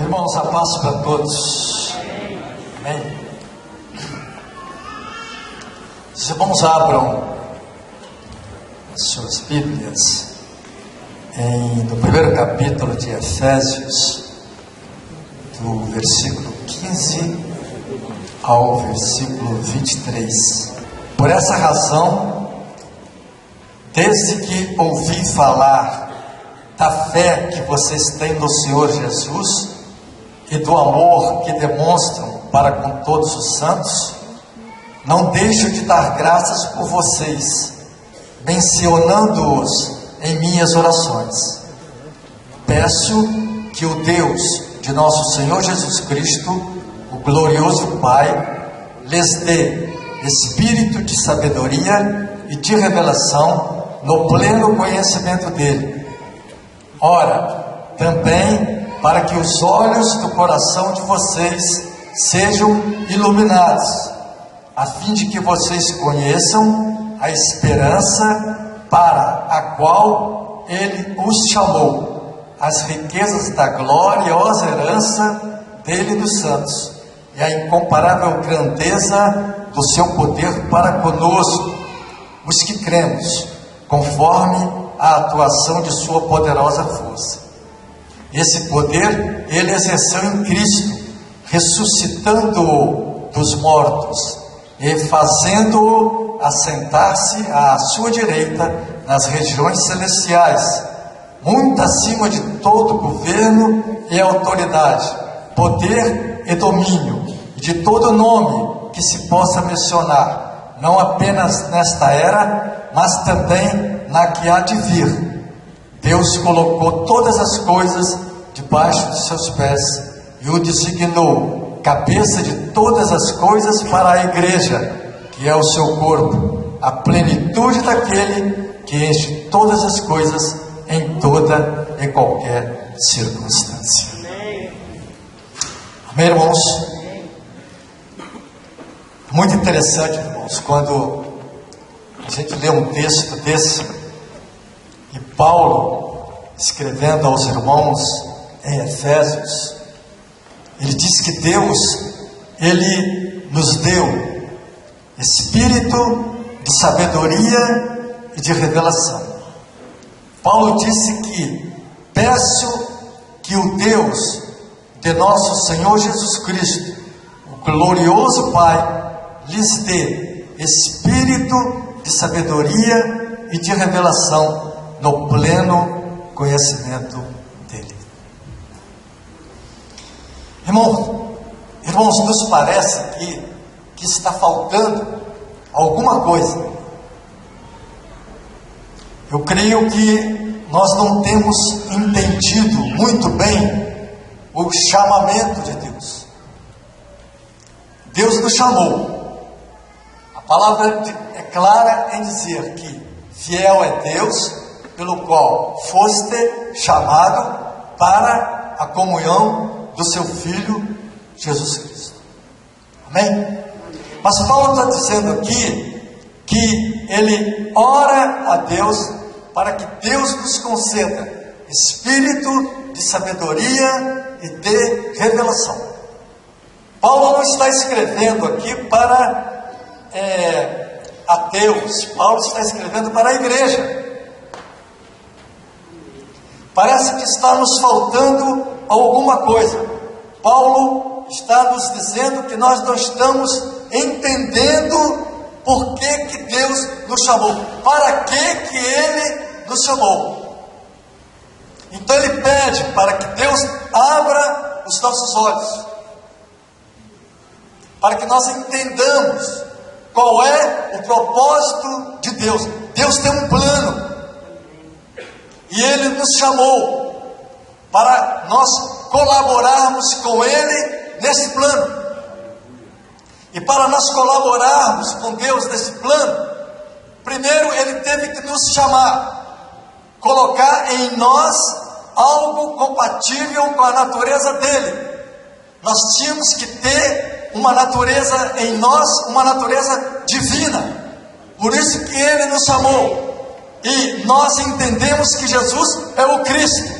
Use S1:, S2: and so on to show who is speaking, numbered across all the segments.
S1: Irmãos, a paz para todos. Amém? Os irmãos abram as suas Bíblias no primeiro capítulo de Efésios, do versículo 15 ao versículo 23. Por essa razão, desde que ouvi falar da fé que vocês têm no Senhor Jesus e do amor que demonstram para com todos os santos, não deixo de dar graças por vocês, mencionando-os em minhas orações. Peço que o Deus de nosso Senhor Jesus Cristo, o glorioso Pai, lhes dê espírito de sabedoria e de revelação no pleno conhecimento dele. Ora, também para que os olhos do coração de vocês sejam iluminados, a fim de que vocês conheçam a esperança para a qual ele os chamou, as riquezas da gloriosa herança dele dos santos, e a incomparável grandeza do seu poder para conosco, os que cremos, conforme a atuação de sua poderosa força. Esse poder ele exerceu em Cristo, ressuscitando-o dos mortos e fazendo-o assentar-se à sua direita nas regiões celestiais, muito acima de todo governo e autoridade, poder e domínio, de todo nome que se possa mencionar, não apenas nesta era, mas também na que há de vir. Deus colocou todas as coisas debaixo de seus pés e o designou cabeça de todas as coisas para a igreja, que é o seu corpo, a plenitude daquele que enche todas as coisas em toda e qualquer circunstância. Amém, irmãos? Muito interessante, irmãos, quando a gente lê um texto desse, e Paulo, escrevendo aos irmãos em Efésios, ele diz que Deus, ele nos deu espírito de sabedoria e de revelação. Paulo disse que peço que o Deus de nosso Senhor Jesus Cristo, o glorioso Pai, lhes dê espírito de sabedoria e de revelação no pleno conhecimento dele. Irmãos, nos parece que está faltando alguma coisa. Eu creio que nós não temos entendido muito bem o chamamento de Deus. Deus nos chamou. A palavra é clara em dizer que fiel é Deus, pelo qual foste chamado para a comunhão do seu Filho Jesus Cristo. Amém? Mas Paulo está dizendo aqui que ele ora a Deus para que Deus nos conceda espírito de sabedoria e de revelação. Paulo não está escrevendo aqui para ateus. Paulo está escrevendo para a igreja. Parece que está nos faltando alguma coisa. Paulo está nos dizendo que nós não estamos entendendo por que Deus nos chamou, para que Ele nos chamou. Então ele pede para que Deus abra os nossos olhos, para que nós entendamos qual é o propósito de Deus. Deus tem um plano, e Ele nos chamou para nós colaborarmos com Ele nesse plano. E para nós colaborarmos com Deus nesse plano, primeiro Ele teve que nos chamar, colocar em nós algo compatível com a natureza dEle. Nós tínhamos que ter uma natureza em nós, uma natureza divina. Por isso que Ele nos chamou. E nós entendemos que Jesus é o Cristo.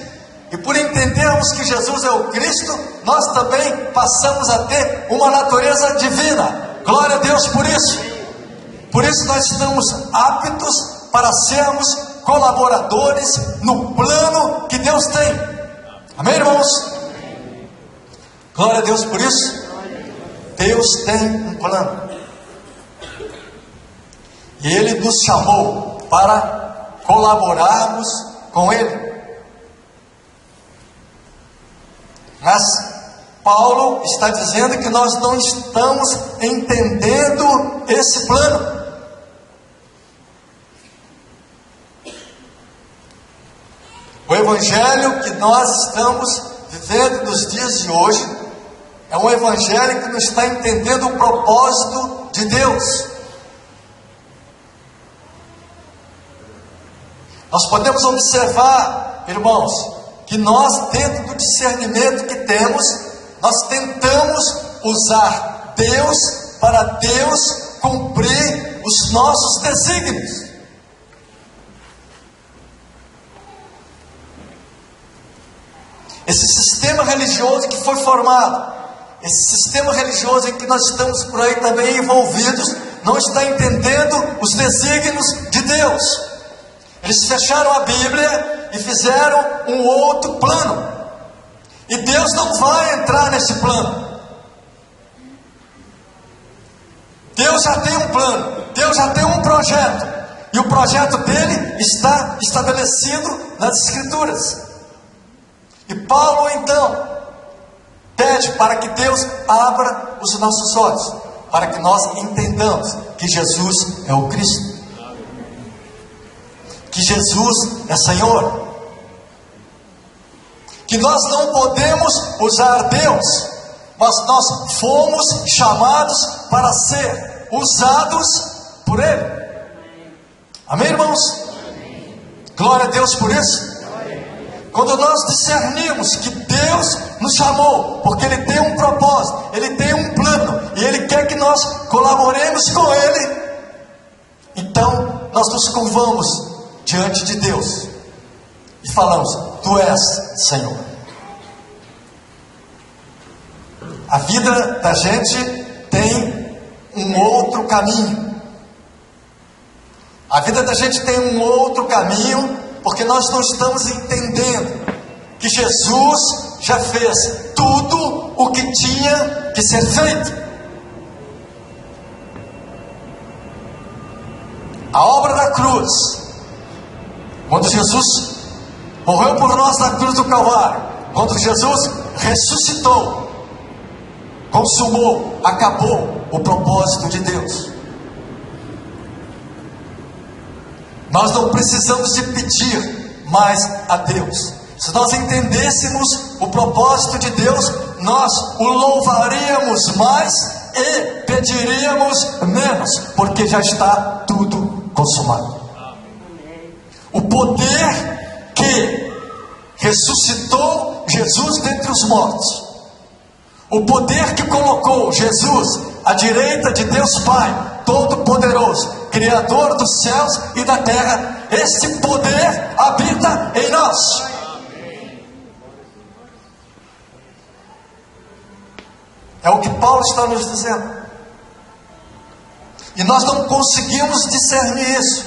S1: E por entendermos que Jesus é o Cristo, nós também passamos a ter uma natureza divina. Glória a Deus por isso. Por isso nós estamos aptos para sermos colaboradores no plano que Deus tem. Amém, irmãos? Glória a Deus por isso. Deus tem um plano. E Ele nos chamou para colaborarmos com Ele. Mas Paulo está dizendo que nós não estamos entendendo esse plano. O evangelho que nós estamos vivendo nos dias de hoje é um evangelho que não está entendendo o propósito de Deus. Nós podemos observar, irmãos, que nós, dentro do discernimento que temos, nós tentamos usar Deus para Deus cumprir os nossos desígnios. Esse sistema religioso que foi formado, esse sistema religioso em que nós estamos por aí também envolvidos, não está entendendo os desígnios de Deus. Eles fecharam a Bíblia e fizeram um outro plano. E Deus não vai entrar nesse plano. Deus já tem um plano, Deus já tem um projeto. E o projeto dele está estabelecido nas Escrituras. E Paulo então pede para que Deus abra os nossos olhos, para que nós entendamos que Jesus é o Cristo, que Jesus é Senhor, que nós não podemos usar Deus, mas nós fomos chamados para ser usados por Ele. Amém, irmãos? Glória a Deus por isso. Quando nós discernimos que Deus nos chamou, porque Ele tem um propósito, Ele tem um plano, e Ele quer que nós colaboremos com Ele, então nós nos curvamos diante de Deus e falamos: Tu és Senhor. A vida da gente tem um outro caminho. A vida da gente tem um outro caminho, porque nós não estamos entendendo que Jesus já fez tudo o que tinha que ser feito. A obra da cruz, quando Jesus morreu por nós na cruz do Calvário, quando Jesus ressuscitou, consumou, acabou o propósito de Deus. Nós não precisamos de pedir mais a Deus. Se nós entendêssemos o propósito de Deus, nós o louvaríamos mais e pediríamos menos, porque já está tudo consumado. O poder que ressuscitou Jesus dentre os mortos, o poder que colocou Jesus à direita de Deus Pai Todo-Poderoso, Criador dos céus e da terra, esse poder habita em nós. É o que Paulo está nos dizendo. E nós não conseguimos discernir isso,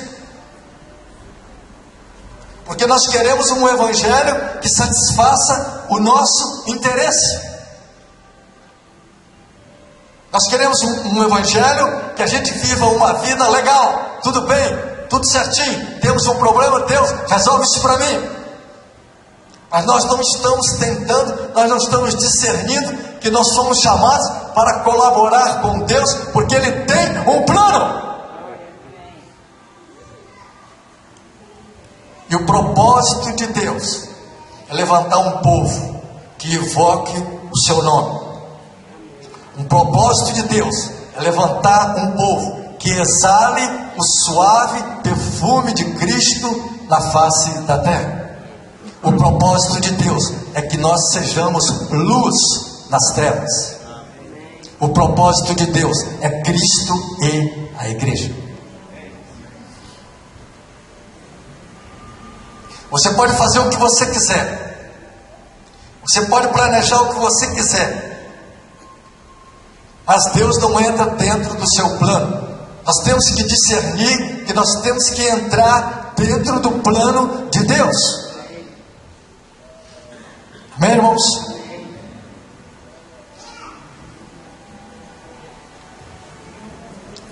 S1: porque nós queremos um evangelho que satisfaça o nosso interesse. Nós queremos um evangelho que a gente viva uma vida legal, tudo bem, tudo certinho. Temos um problema, Deus resolve isso para mim. Mas nós não estamos tentando, nós não estamos discernindo que nós somos chamados para colaborar com Deus, porque Ele tem um plano. E o propósito de Deus é levantar um povo que invoque o seu nome. Um propósito de Deus é levantar um povo que exale o suave perfume de Cristo na face da terra. O propósito de Deus é que nós sejamos luz nas trevas. O propósito de Deus é Cristo e a igreja. Você pode fazer o que você quiser, Você pode planejar o que você quiser, mas Deus não entra dentro do seu plano. Nós temos que discernir que nós temos que entrar dentro do plano de Deus. Amém, irmãos?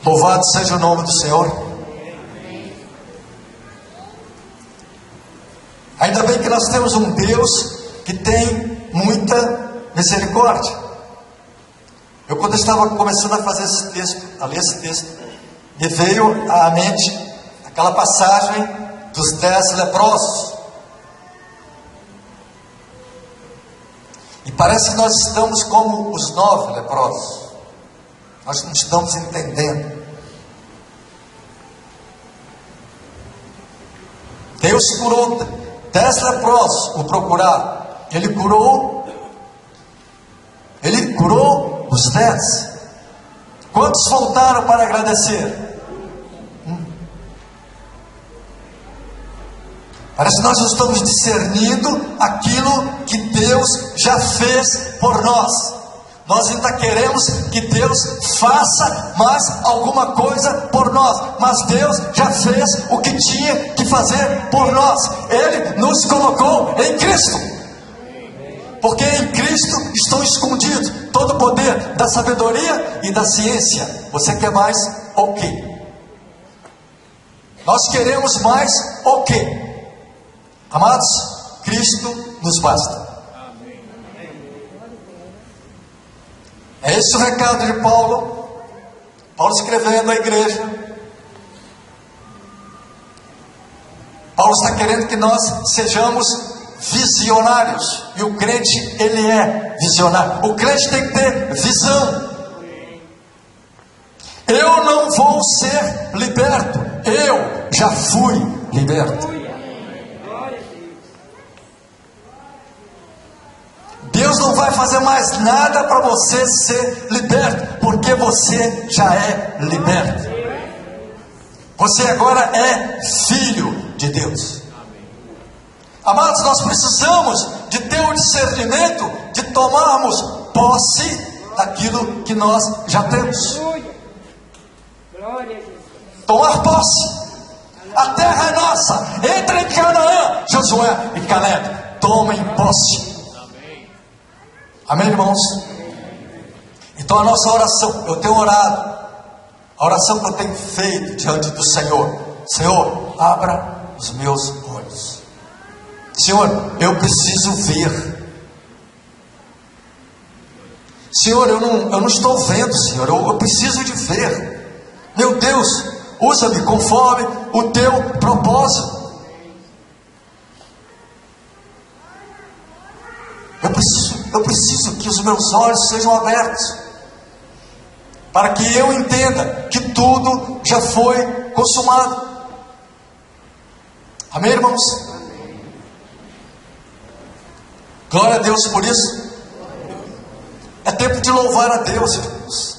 S1: Louvado seja o nome do Senhor. Ainda bem que nós temos um Deus que tem muita misericórdia. Eu, quando estava começando a fazer esse texto, a ler esse texto, me veio à mente aquela passagem dos 10 leprosos. E parece que nós estamos como os 9 leprosos. Nós não estamos entendendo. Deus curou 10 leprosos, o procuraram. Ele curou os 10. Quantos voltaram para agradecer? Parece que nós estamos discernindo aquilo que Deus já fez por nós. Nós ainda queremos que Deus faça mais alguma coisa por nós, mas Deus já fez o que tinha que fazer por nós. Ele nos colocou em Cristo, porque em Cristo estão escondidos todo o poder da sabedoria e da ciência. Você quer mais o quê? Nós queremos mais o quê? Amados, Cristo nos basta. É esse o recado de Paulo. Paulo escrevendo à igreja. Paulo está querendo que nós sejamos visionários. E o crente, ele é visionário. O crente tem que ter visão. Eu não vou ser liberto. Eu já fui liberto. Deus não vai fazer mais nada para você ser liberto, porque você já é liberto. Você agora é filho de Deus. Amados, nós precisamos de ter o discernimento de tomarmos posse daquilo que nós já temos. Tomar posse. A terra é nossa. Entra em Canaã, Josué e Caleb. Tomem posse. Amém, irmãos? Então a nossa oração, eu tenho orado, a oração que eu tenho feito diante do Senhor: Senhor, abra os meus olhos. Senhor, eu preciso ver. Senhor, eu não estou vendo, Senhor, eu preciso de ver. Meu Deus, usa-me conforme o teu propósito. Eu preciso que os meus olhos sejam abertos, para que eu entenda que tudo já foi consumado. Amém, irmãos? Glória a Deus por isso. É tempo de louvar a Deus, irmãos.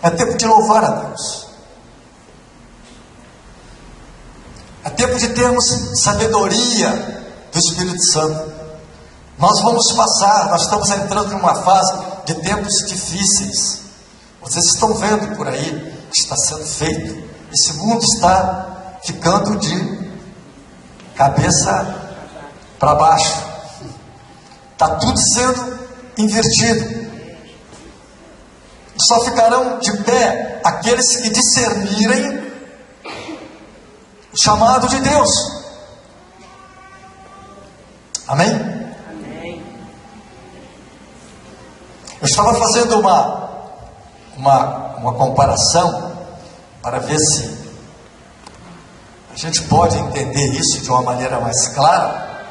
S1: É tempo de louvar a Deus. É tempo de termos sabedoria do Espírito Santo. Nós vamos passar, nós estamos entrando numa fase de tempos difíceis. Vocês estão vendo por aí o que está sendo feito. Esse mundo está ficando de cabeça para baixo. Está tudo sendo invertido. Só ficarão de pé aqueles que discernirem o chamado de Deus. Amém? Amém. Eu estava fazendo uma comparação para ver se a gente pode entender isso de uma maneira mais clara.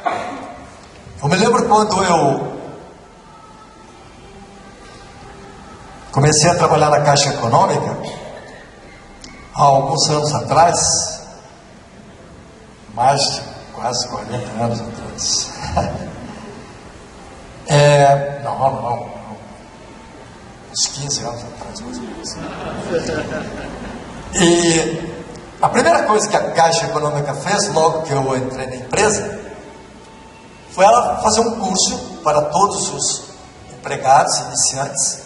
S1: Eu me lembro quando eu comecei a trabalhar na Caixa Econômica, há alguns anos atrás, mais de quase 40 anos atrás. Não. Uns 15 anos atrás, mais ou menos. E a primeira coisa que a Caixa Econômica fez, logo que eu entrei na empresa, foi ela fazer um curso para todos os empregados, iniciantes,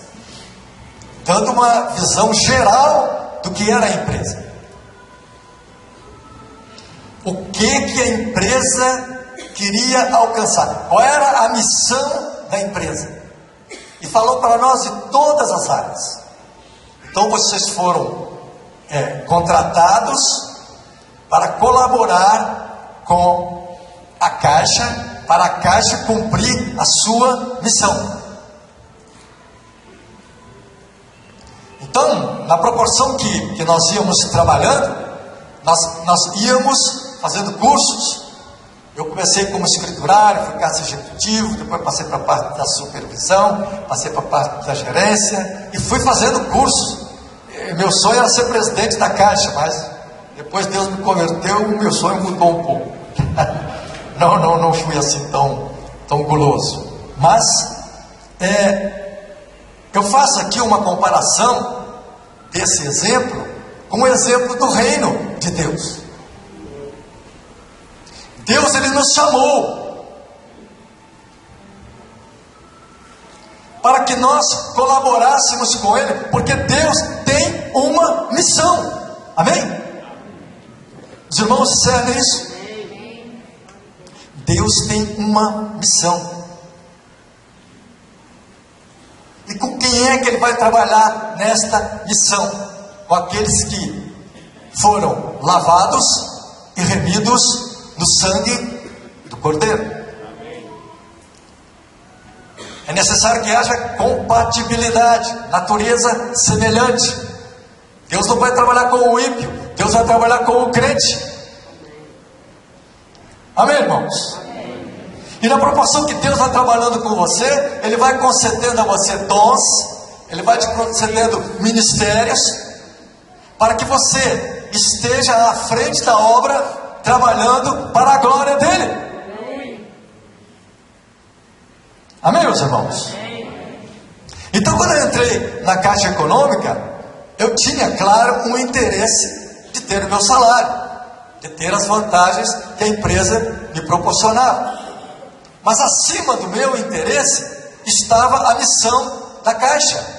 S1: dando uma visão geral do que era a empresa. O que a empresa queria alcançar, qual era a missão da empresa. E falou para nós de todas as áreas. Então vocês foram contratados para colaborar com a Caixa, para a Caixa cumprir a sua missão. Então, na proporção que nós íamos trabalhando, nós íamos fazendo cursos. Eu comecei como escriturário, fui caixa executivo, depois passei para a parte da supervisão, passei para a parte da gerência e fui fazendo cursos. Meu sonho era ser presidente da Caixa, mas depois Deus me converteu, o meu sonho mudou um pouco. Não fui assim tão guloso. Mas eu faço aqui uma comparação desse exemplo com o exemplo do reino de Deus. Deus, Ele nos chamou para que nós colaborássemos com Ele, porque Deus tem uma missão. Amém? Os irmãos discernem isso? Deus tem uma missão. E com quem é que Ele vai trabalhar nesta missão? Com aqueles que foram lavados e remidos no sangue do Cordeiro. É necessário que haja compatibilidade, natureza semelhante. Deus não vai trabalhar com o ímpio, Deus vai trabalhar com o crente. Amém, irmãos? E na proporção que Deus vai trabalhando com você, Ele vai concedendo a você dons, Ele vai te concedendo ministérios, para que você esteja à frente da obra, trabalhando para a glória dEle. Amém, meus irmãos? Então, quando eu entrei na Caixa Econômica, eu tinha, claro, um interesse de ter o meu salário, de ter as vantagens que a empresa me proporcionava. Mas acima do meu interesse estava a missão da Caixa.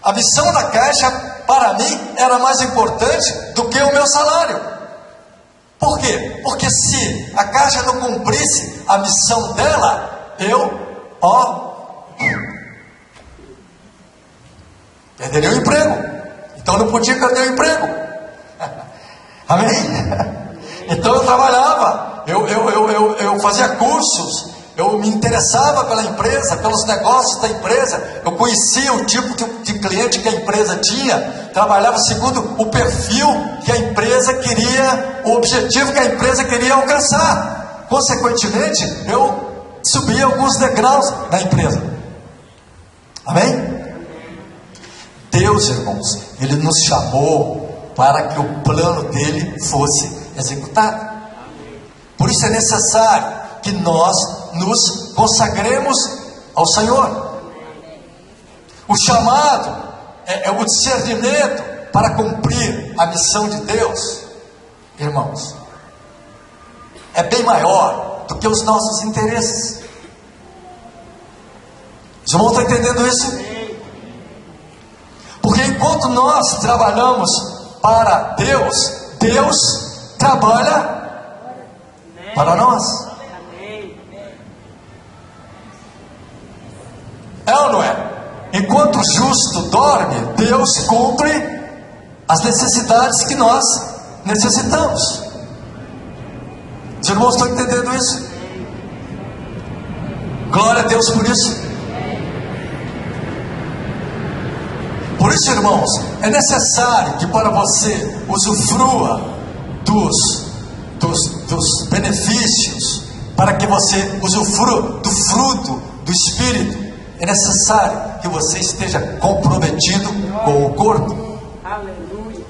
S1: A missão da Caixa, para mim, era mais importante do que o meu salário. Por quê? Porque se a Caixa não cumprisse a missão dela, eu perderia o emprego. Então não podia perder o emprego. Amém? Então eu trabalhava, eu fazia cursos, eu me interessava pela empresa, pelos negócios da empresa, eu conhecia o tipo de cliente que a empresa tinha, trabalhava segundo o perfil que a empresa queria, o objetivo que a empresa queria alcançar. Consequentemente, eu subia alguns degraus na empresa. Amém? Deus, irmãos, Ele nos chamou para que o plano dele fosse executado. Por isso é necessário que nós nos consagremos ao Senhor. O chamado é o discernimento para cumprir a missão de Deus, irmãos, é bem maior do que os nossos interesses. Os irmãos estão entendendo isso? Porque enquanto nós trabalhamos para Deus, Deus trabalha para nós. É ou não é? Enquanto o justo dorme, Deus cumpre as necessidades que nós necessitamos. Os irmãos estão entendendo isso? Glória a Deus por isso. Por isso, irmãos, é necessário que para você usufrua dos benefícios, para que você usufrua do fruto do Espírito, é necessário que você esteja comprometido com o corpo. Aleluia.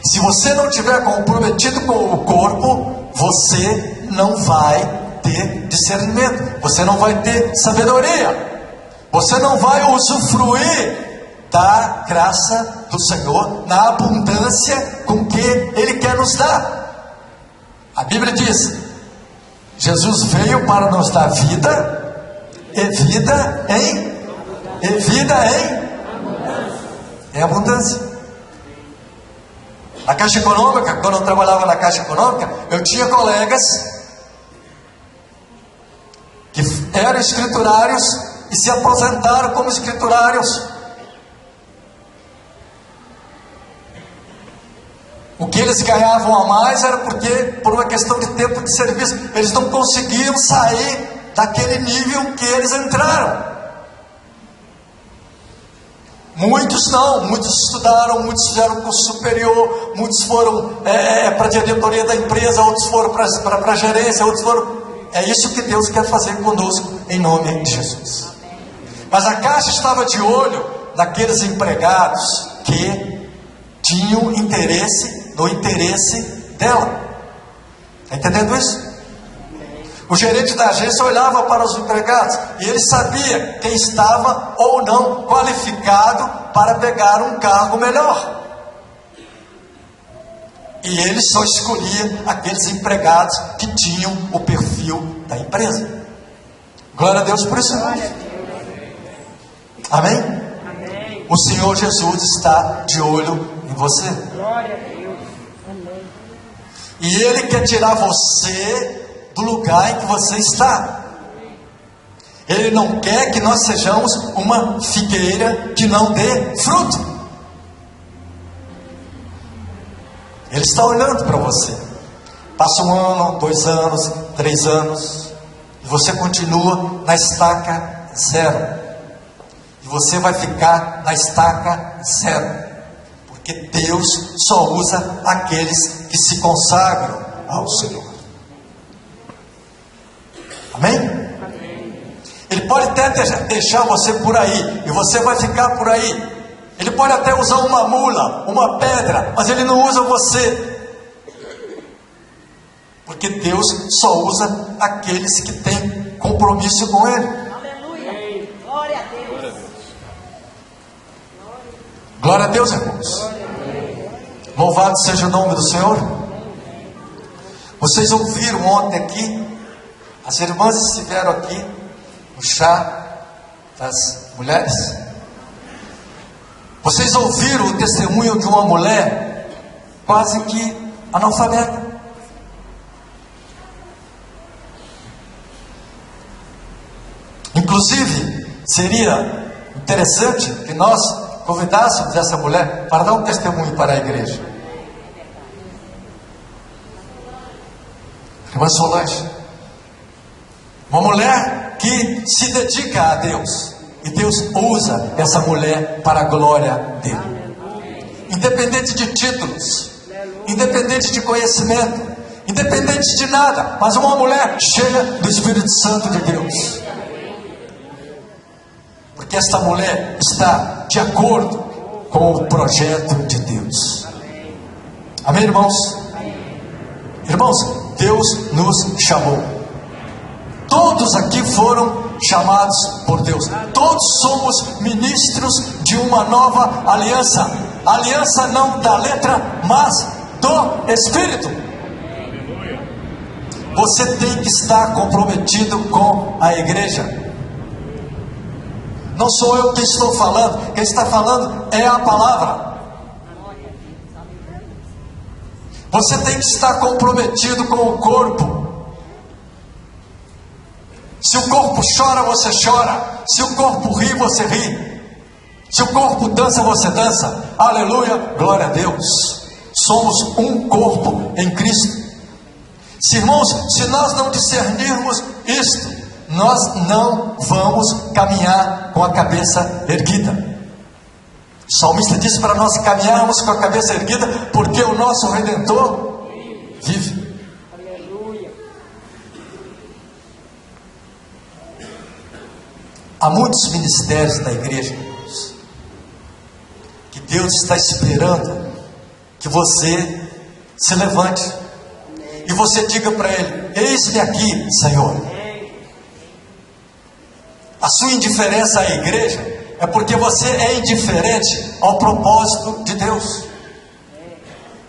S1: Se você não estiver comprometido com o corpo, você não vai ter discernimento, você não vai ter sabedoria, você não vai usufruir da graça do Senhor na abundância com que Ele quer nos dar. Bíblia diz: Jesus veio para nos dar vida, e vida em abundância. Na Caixa Econômica, quando eu trabalhava na Caixa Econômica, eu tinha colegas que eram escriturários e se aposentaram como escriturários. O que eles ganhavam a mais era porque, por uma questão de tempo de serviço, eles não conseguiam sair daquele nível que eles entraram. Muitos não, muitos estudaram, muitos fizeram curso superior, muitos foram para a diretoria da empresa, outros foram para a gerência, outros foram... É isso que Deus quer fazer conosco, em nome de Jesus. Mas a Caixa estava de olho naqueles empregados que tinham interesse no interesse dela. Está entendendo isso? O gerente da agência olhava para os empregados e ele sabia quem estava ou não qualificado para pegar um cargo melhor. E ele só escolhia aqueles empregados que tinham o perfil da empresa. Glória a Deus por isso. Amém? Amém. O Senhor Jesus está de olho em você. Glória a Deus. Amém. E Ele quer tirar você do lugar em que você está. Ele não quer que nós sejamos uma figueira que não dê fruto. Ele está olhando para você. Passa 1 ano, 2 anos, 3 anos, e você continua na estaca zero. E você vai ficar na estaca zero. Porque Deus só usa aqueles que se consagram ao Senhor. Amém? Amém. Ele pode até deixar você por aí, e você vai ficar por aí. Ele pode até usar uma mula, uma pedra, mas Ele não usa você. Porque Deus só usa aqueles que têm compromisso com Ele.
S2: Aleluia. Glória a Deus.
S1: Glória a Deus, irmãos. Louvado seja o nome do Senhor. Vocês ouviram ontem aqui, as irmãs estiveram aqui no chá das mulheres. Vocês ouviram o testemunho de uma mulher quase que analfabeta. Inclusive, seria interessante que nós convidássemos essa mulher para dar um testemunho para a igreja. Irmã Solange, uma mulher que se dedica a Deus. E Deus usa essa mulher para a glória dele. Independente de títulos, independente de conhecimento, independente de nada, mas uma mulher cheia do Espírito Santo de Deus. Porque esta mulher está de acordo com o projeto de Deus. Amém, irmãos? Irmãos, Deus nos chamou. Todos aqui foram chamados por Deus. Todos somos ministros de uma nova aliança. Aliança não da letra, mas do Espírito. Você tem que estar comprometido com a igreja. Não sou eu que estou falando. Quem está falando é a palavra. Você tem que estar comprometido com o corpo. Se o corpo chora, você chora. Se o corpo ri, você ri. Se o corpo dança, você dança. Aleluia, glória a Deus. Somos um corpo em Cristo. Irmãos, se nós não discernirmos isto, nós não vamos caminhar com a cabeça erguida. O salmista disse para nós caminharmos com a cabeça erguida, porque o nosso Redentor vive. Há muitos ministérios na igreja, que Deus está esperando que você se levante e você diga para Ele: eis-me aqui, Senhor. A sua indiferença à igreja é porque você é indiferente ao propósito de Deus.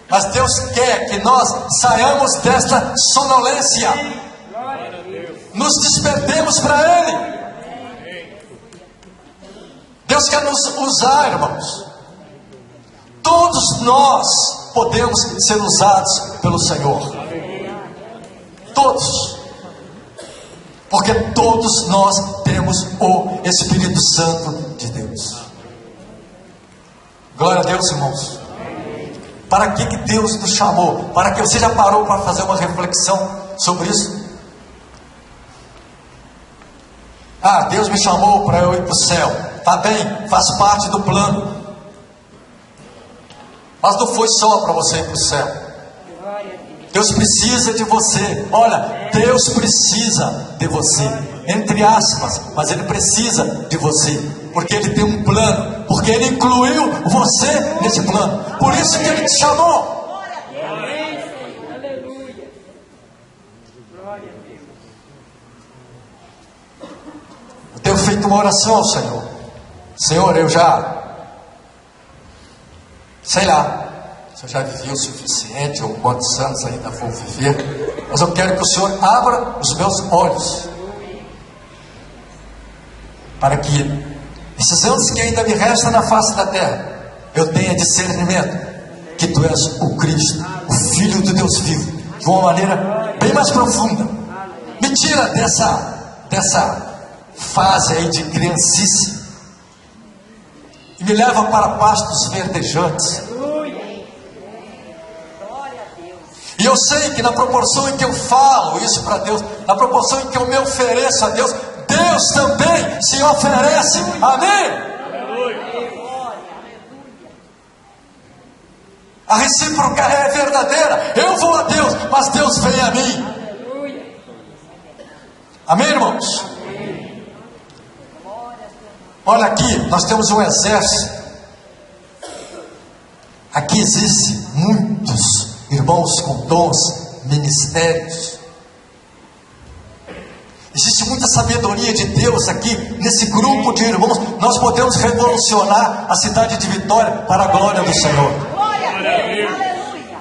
S1: Mas Deus quer que nós saiamos desta sonolência, nos despertemos para Ele. Deus quer nos usar, irmãos. Todos nós podemos ser usados pelo Senhor. Todos. Porque todos nós temos o Espírito Santo de Deus. Glória a Deus, irmãos. Para que Deus nos chamou? Para que você já parou para fazer uma reflexão sobre isso? Ah, Deus me chamou para eu ir para o céu. Está bem, faz parte do plano. Mas não foi só para você ir para o céu. Deus precisa de você. Olha, Deus precisa de você. Entre aspas, mas Ele precisa de você. Porque Ele tem um plano. Porque Ele incluiu você nesse plano. Por isso que Ele te chamou.
S2: Aleluia. Glória a Deus.
S1: Eu tenho feito uma oração ao Senhor. Senhor, eu já, sei lá, se eu já vivi o suficiente, ou quantos anos ainda vou viver, mas eu quero que o Senhor abra os meus olhos, para que esses anos que ainda me restam na face da terra, eu tenha discernimento que Tu és o Cristo, o Filho do Deus vivo, de uma maneira bem mais profunda. Me tira dessa fase aí de criancice e me leva para pastos verdejantes. E eu sei que na proporção em que eu falo isso para Deus, na proporção em que eu me ofereço a Deus, Deus também se oferece a mim. A recíproca é verdadeira. Eu vou a Deus, mas Deus vem a mim. Amém, irmãos? Olha aqui, nós temos um exército. Aqui existem muitos irmãos com dons, ministérios. Existe muita sabedoria de Deus aqui, nesse grupo de irmãos. Nós podemos revolucionar a cidade de Vitória para a glória do Senhor.
S2: Glória a Deus. Aleluia.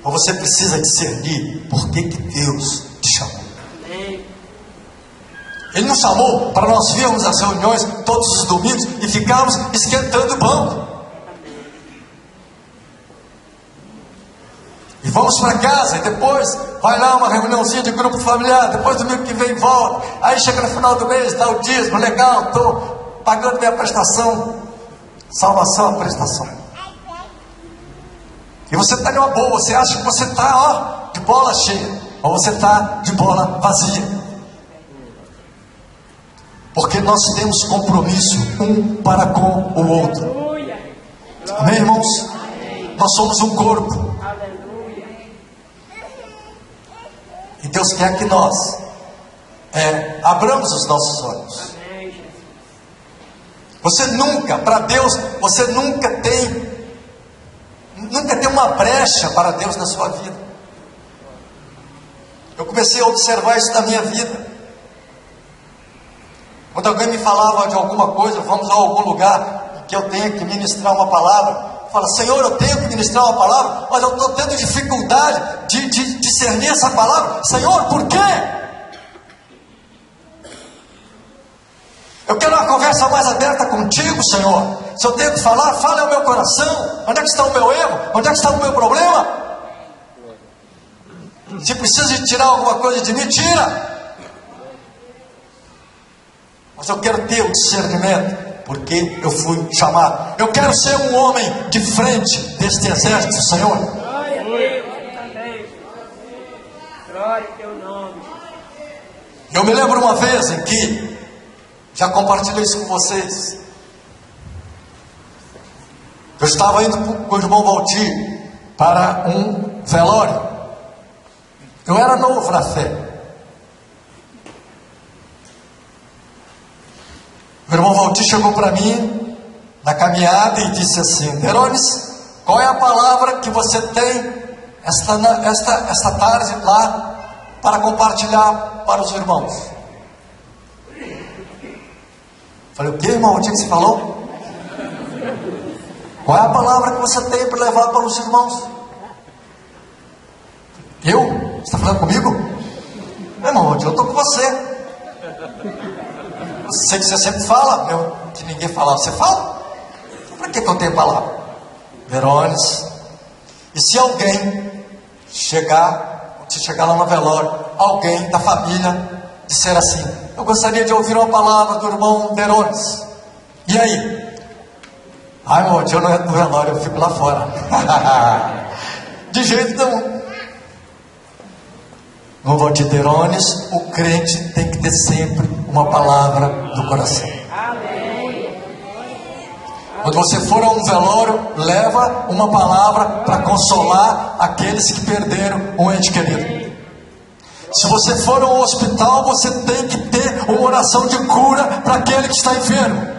S1: Mas você precisa discernir por que Deus te chamou. Ele nos chamou para nós virmos as reuniões todos os domingos e ficarmos esquentando o banco. E vamos para casa e depois vai lá uma reuniãozinha de grupo familiar, depois domingo que vem volta. Aí chega no final do mês, dá o dízimo, legal, estou pagando minha prestação. Salvação, prestação. E você está numa boa, você acha que você está de bola cheia, ou você está de bola vazia. Porque nós temos compromisso um para com o outro. Amém, irmãos? Nós somos um corpo. E Deus quer que nós abramos os nossos olhos. Você nunca, para Deus, você nunca tem uma brecha para Deus na sua vida. Eu comecei a observar isso na minha vida. Quando alguém me falava de alguma coisa, vamos a algum lugar que eu tenho que ministrar uma palavra, fala, Senhor, eu tenho que ministrar uma palavra, mas eu estou tendo dificuldade de discernir essa palavra. Senhor, por quê? Eu quero uma conversa mais aberta contigo, Senhor. Se eu tenho que falar, fale ao meu coração. Onde é que está o meu erro? Onde é que está o meu problema? Se precisa de tirar alguma coisa de mim, tira. Mas eu quero ter o discernimento, porque eu fui chamado. Eu quero ser um homem de frente deste exército, Senhor.
S2: Glória a Deus. Glória ao teu nome.
S1: Eu me lembro uma vez em que, já compartilhei isso com vocês, eu estava indo com o irmão Valdir para um velório. Eu era novo na fé. O irmão Valdir chegou para mim na caminhada e disse assim, Herones, qual é a palavra que você tem esta tarde lá para compartilhar para os irmãos? Falei, o que, irmão? O que você falou? Qual é a palavra que você tem para levar para os irmãos? Eu? Você está falando comigo? Meu irmão, eu estou com você. Eu sei que você sempre fala, que ninguém fala, você fala? Então, para que eu tenho palavra? Verônis. E se alguém chegar lá no velório, alguém da família disser assim: eu gostaria de ouvir uma palavra do irmão Verônis. E aí? Ai, meu, eu não entro no velório, eu fico lá fora. De jeito nenhum. No Valdir Verônis, o crente tem que ter sempre uma palavra no coração. Quando você for a um velório, leva uma palavra para consolar aqueles que perderam um ente querido. Se você for a um hospital, você tem que ter uma oração de cura para aquele que está enfermo.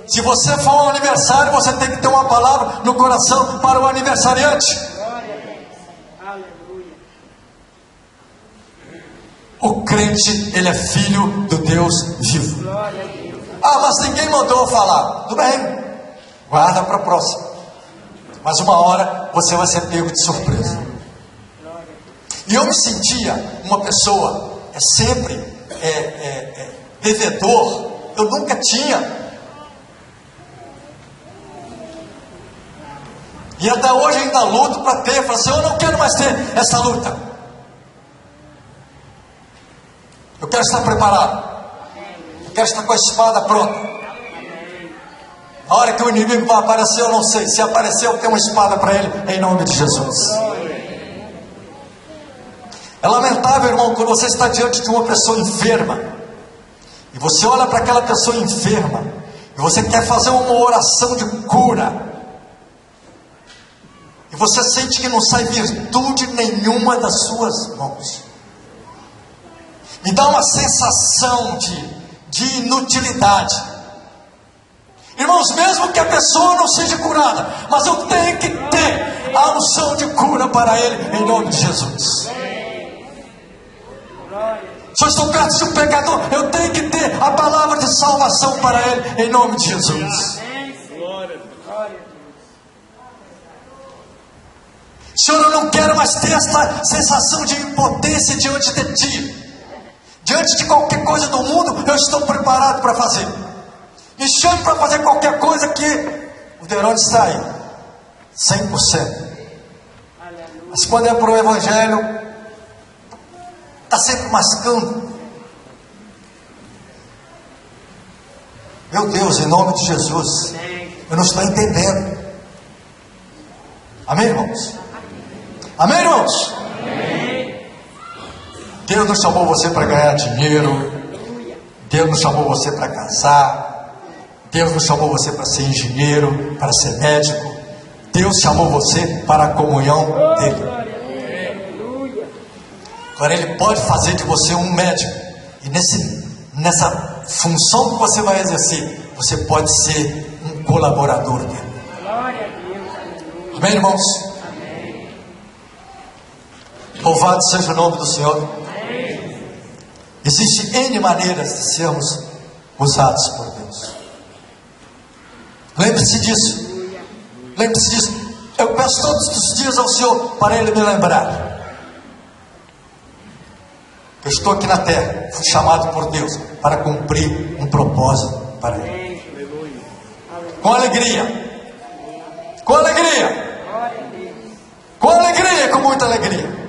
S1: Se você for a um aniversário, você tem que ter uma palavra no coração para o aniversariante. O crente, ele é filho do Deus vivo. Ah, mas ninguém mandou falar. Tudo bem, guarda para a próxima. Mas uma hora você vai ser pego de surpresa. E eu me sentia uma pessoa sempre devedor. Eu nunca tinha. E até hoje ainda luto para ter. Falo assim, eu não quero mais ter essa luta. Eu quero estar preparado. Eu quero estar com a espada pronta. Na hora que o inimigo vai aparecer, eu não sei. Se aparecer, eu tenho uma espada para ele, em nome de Jesus. É lamentável, irmão, quando você está diante de uma pessoa enferma, e você olha para aquela pessoa enferma, e você quer fazer uma oração de cura, e você sente que não sai virtude nenhuma das suas mãos. Me dá uma sensação de inutilidade. Irmãos, mesmo que a pessoa não seja curada, mas eu tenho que ter a unção de cura para ele, em nome de Jesus. Se eu estou perto de um pecador, eu tenho que ter a palavra de salvação para ele, em nome de Jesus. Senhor, eu não quero mais ter essa sensação de impotência diante de Ti. Diante de qualquer coisa do mundo, eu estou preparado para fazer. Me chame para fazer qualquer coisa que o Verônis está aí, 100%. Mas quando é para o Evangelho, está sempre mascando. Meu Deus, em nome de Jesus, eu não estou entendendo. Amém, irmãos? Amém, irmãos? Deus não chamou você para ganhar dinheiro. Deus não chamou você para casar. Deus não chamou você para ser engenheiro, para ser médico. Deus chamou você para a comunhão dele. Agora Ele pode fazer de você um médico. E nessa função que você vai exercer, você pode ser um colaborador dele. Amém, irmãos? Louvado seja o nome do Senhor. Existem N maneiras de sermos usados por Deus. Lembre-se disso. Lembre-se disso. Eu peço todos os dias ao Senhor para Ele me lembrar. Eu estou aqui na terra, fui chamado por Deus para cumprir um propósito para Ele. Com alegria. Com alegria. Com alegria, com muita alegria.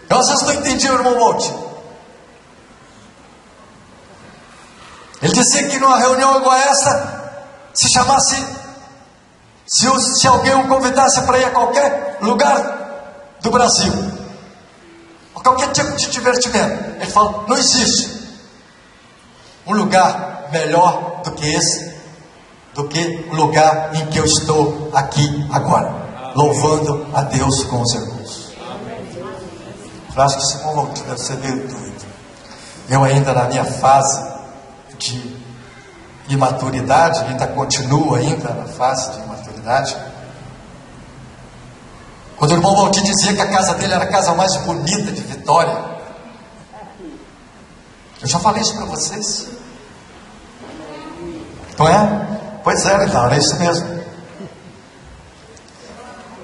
S1: Eu às vezes não entendi o irmão Monte. Ele dizia que numa reunião igual a essa, se chamasse, se alguém o convidasse para ir a qualquer lugar do Brasil, a qualquer tipo de divertimento, ele fala, não existe um lugar melhor do que esse, do que o lugar em que eu estou aqui agora, louvando a Deus com os irmãos. Eu acho que esse irmão deve ser meio doido. Eu ainda na minha fase de imaturidade, ainda continuo ainda na fase de imaturidade. Quando o irmão Valdir dizia que a casa dele era a casa mais bonita de Vitória, eu já falei isso para vocês. Não é? Pois é, então, era isso mesmo.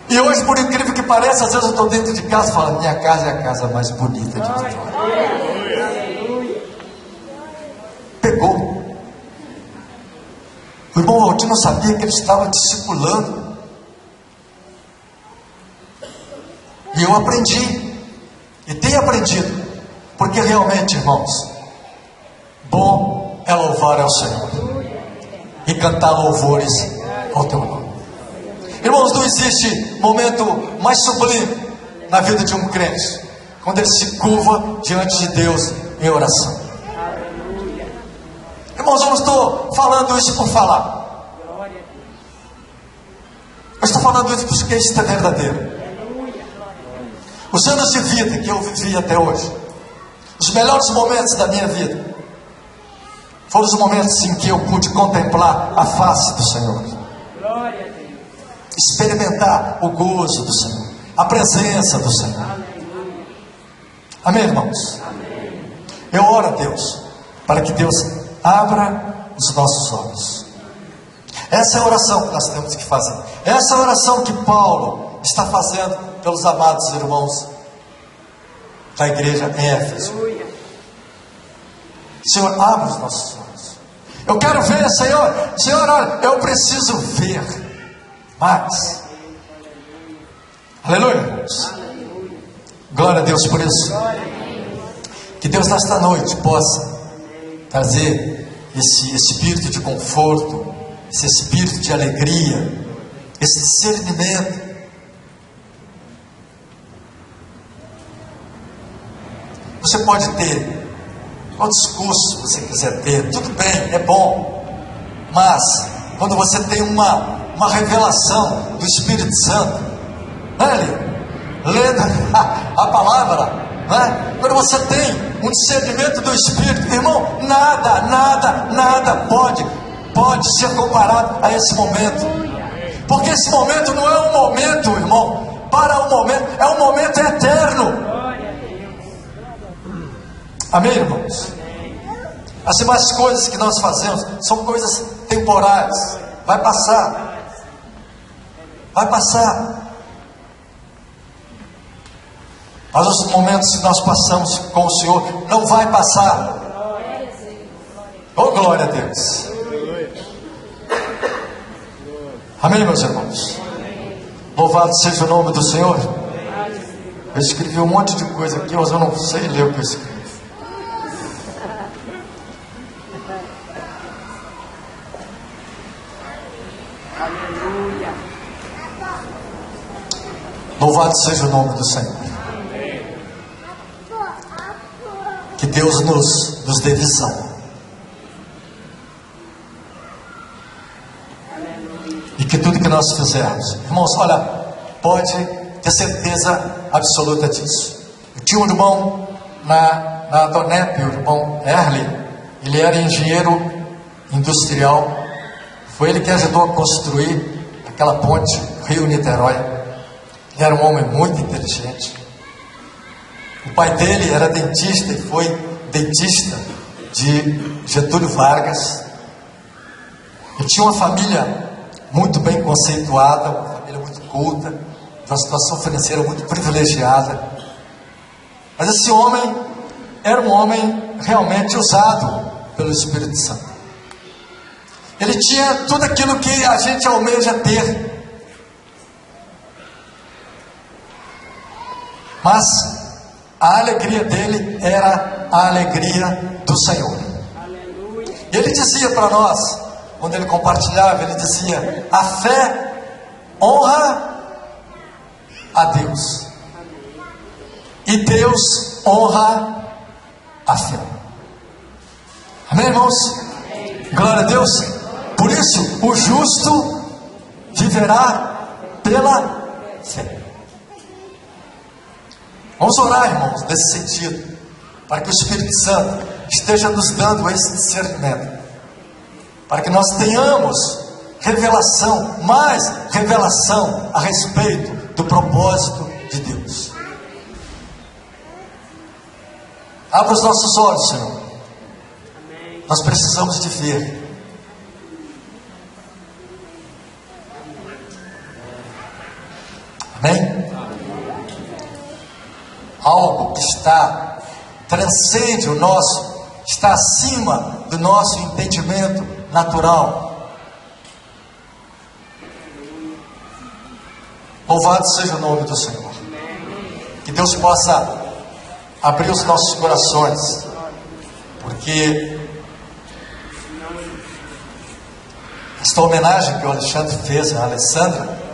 S1: E hoje, por incrível que pareça, às vezes eu estou dentro de casa e falo, minha casa é a casa mais bonita de Vitória. Pegou. O irmão Valdir não sabia que ele estava discipulando. E eu aprendi. E tenho aprendido. Porque realmente, irmãos, bom é louvar ao Senhor. E cantar louvores ao teu nome. Irmãos, não existe momento mais sublime na vida de um crente quando ele se curva diante de Deus em oração. Irmãos, eu não estou falando isso por falar. Eu estou falando isso porque isso é verdadeiro. Os anos de vida que eu vivi até hoje, os melhores momentos da minha vida, foram os momentos em que eu pude contemplar a face do Senhor. Experimentar o gozo do Senhor, a presença do Senhor. Amém, irmãos? Eu oro a Deus para que Deus abra os nossos olhos. Essa é a oração que nós temos que fazer. Essa é a oração que Paulo está fazendo pelos amados irmãos da igreja em Éfeso. Senhor, abre os nossos olhos. Eu quero ver, Senhor. Senhor, olha, eu preciso ver mais. Aleluia, irmãos. Glória a Deus por isso. Que Deus nesta noite possa trazer esse espírito de conforto, esse espírito de alegria, esse discernimento. Você pode ter quantos cursos você quiser ter, tudo bem, é bom, mas quando você tem uma revelação do Espírito Santo, lendo a palavra, quando você tem um discernimento do Espírito, irmão, nada pode ser comparado a esse momento, porque esse momento não é um momento, irmão, para o momento, é um momento eterno. Amém, irmãos? As demais coisas que nós fazemos são coisas temporais, vai passar. Mas os momentos que nós passamos com o Senhor não vai passar. Oh, glória a Deus. Amém, meus irmãos? Louvado seja o nome do Senhor. Eu escrevi um monte de coisa aqui, mas eu não sei ler o que eu escrevi. Louvado seja o nome do Senhor. Que Deus nos dê visão. E que tudo que nós fizermos, irmãos, olha, pode ter certeza absoluta disso. Eu tinha um irmão na Donep, o irmão Erle. Ele era engenheiro industrial. Foi ele que ajudou a construir aquela ponte Rio-Niterói. Ele era um homem muito inteligente. O pai dele era dentista e foi dentista de Getúlio Vargas. Ele tinha uma família muito bem conceituada, uma família muito culta, de uma situação financeira muito privilegiada. Mas esse homem era um homem realmente usado pelo Espírito Santo. Ele tinha tudo aquilo que a gente almeja ter. Mas a alegria dele era a alegria do Senhor. E ele dizia para nós, quando ele compartilhava, ele dizia: a fé honra a Deus, e Deus honra a fé. Amém, irmãos? Glória a Deus. Por isso, o justo viverá pela fé. Vamos orar, irmãos, nesse sentido, para que o Espírito Santo esteja nos dando esse discernimento, para que nós tenhamos revelação, mais revelação a respeito do propósito de Deus. Abra os nossos olhos, Senhor. Nós precisamos de ver. Amém? Algo que transcende o nosso, está acima do nosso entendimento natural. Louvado seja o nome do Senhor. Que Deus possa abrir os nossos corações, porque esta homenagem que o Alexandre fez à Alessandra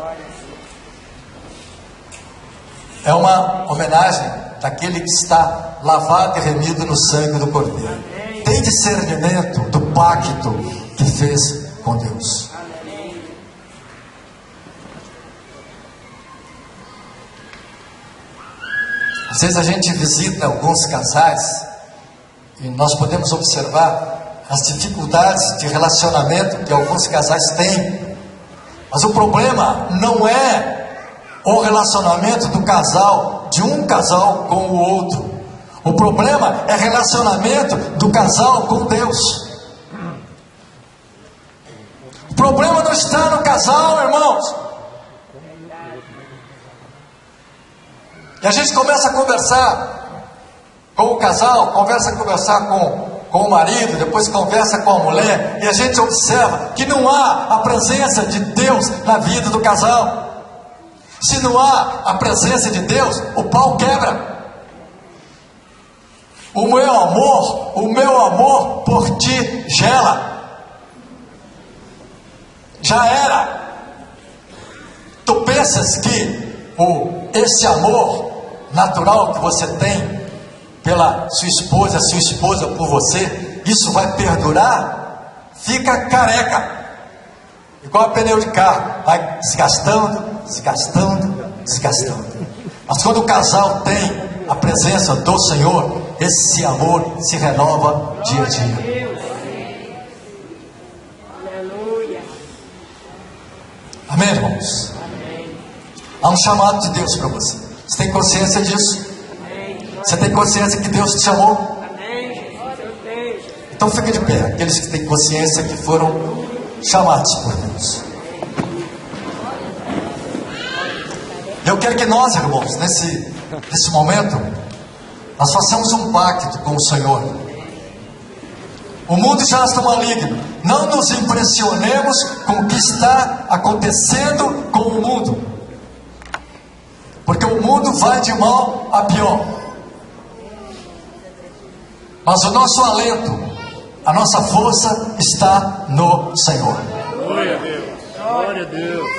S1: é uma homenagem daquele que está lavado e remido no sangue do Cordeiro. Tem discernimento do pacto que fez com Deus. Às vezes a gente visita alguns casais e nós podemos observar as dificuldades de relacionamento que alguns casais têm. Mas o problema não é o relacionamento do casal, de um casal com o outro. O problema é relacionamento do casal com Deus. O problema não está no casal, irmãos. E a gente começa a conversar com o casal, começa a conversar com o marido, depois conversa com a mulher, e a gente observa que não há a presença de Deus na vida do casal. Se não há a presença de Deus, o pau quebra. O meu amor por ti gela. Já era. Tu pensas que esse amor natural que você tem pela sua esposa por você, isso vai perdurar? Fica careca, igual pneu de carro, vai desgastando. Mas quando o casal tem a presença do Senhor, esse amor se renova dia a dia. Amém, irmãos? Há um chamado de Deus para você. Você tem consciência disso? Você tem consciência que Deus te chamou? Então fica de pé, aqueles que têm consciência que foram chamados por Deus. Eu quero que nós, irmãos, nesse momento, nós façamos um pacto com o Senhor. O mundo já está maligno. Não nos impressionemos com o que está acontecendo com o mundo, porque o mundo vai de mal a pior. Mas o nosso alento, a nossa força está no Senhor.
S2: Glória a Deus. Glória a Deus.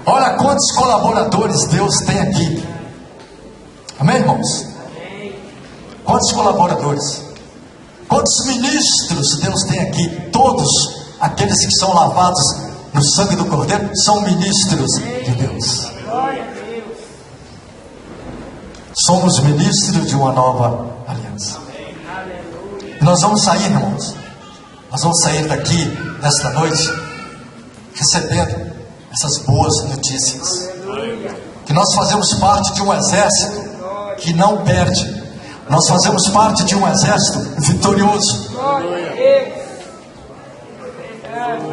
S1: Olha quantos colaboradores Deus tem aqui. Amém, irmãos? Quantos colaboradores? Quantos ministros Deus tem aqui? Todos aqueles que são lavados no sangue do Cordeiro são ministros de Deus. Somos ministros de uma nova aliança. E nós vamos sair, irmãos. Nós vamos sair daqui nesta noite recebendo essas boas notícias. Que nós fazemos parte de um exército que não perde. Nós fazemos parte de um exército vitorioso.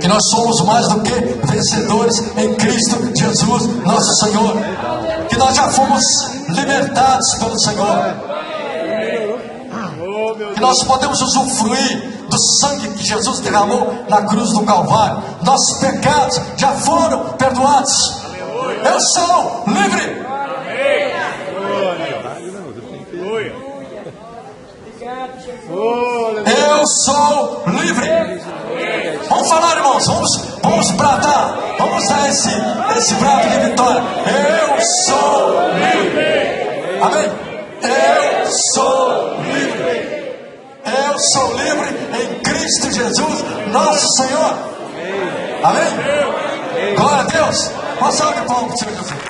S1: Que nós somos mais do que vencedores em Cristo Jesus, nosso Senhor. Que nós já fomos libertados pelo Senhor. Que nós podemos usufruir do sangue que Jesus derramou na cruz do Calvário. Nossos pecados já foram perdoados. Eu sou livre. Eu sou livre. Vamos falar, irmãos. Vamos bradar. Vamos dar esse brado de vitória. Eu sou livre. Amém? Eu sou livre. Eu sou livre em Cristo Jesus, nosso Senhor. Amém? Glória a Deus. Uma salva de palmas, Senhor Jesus.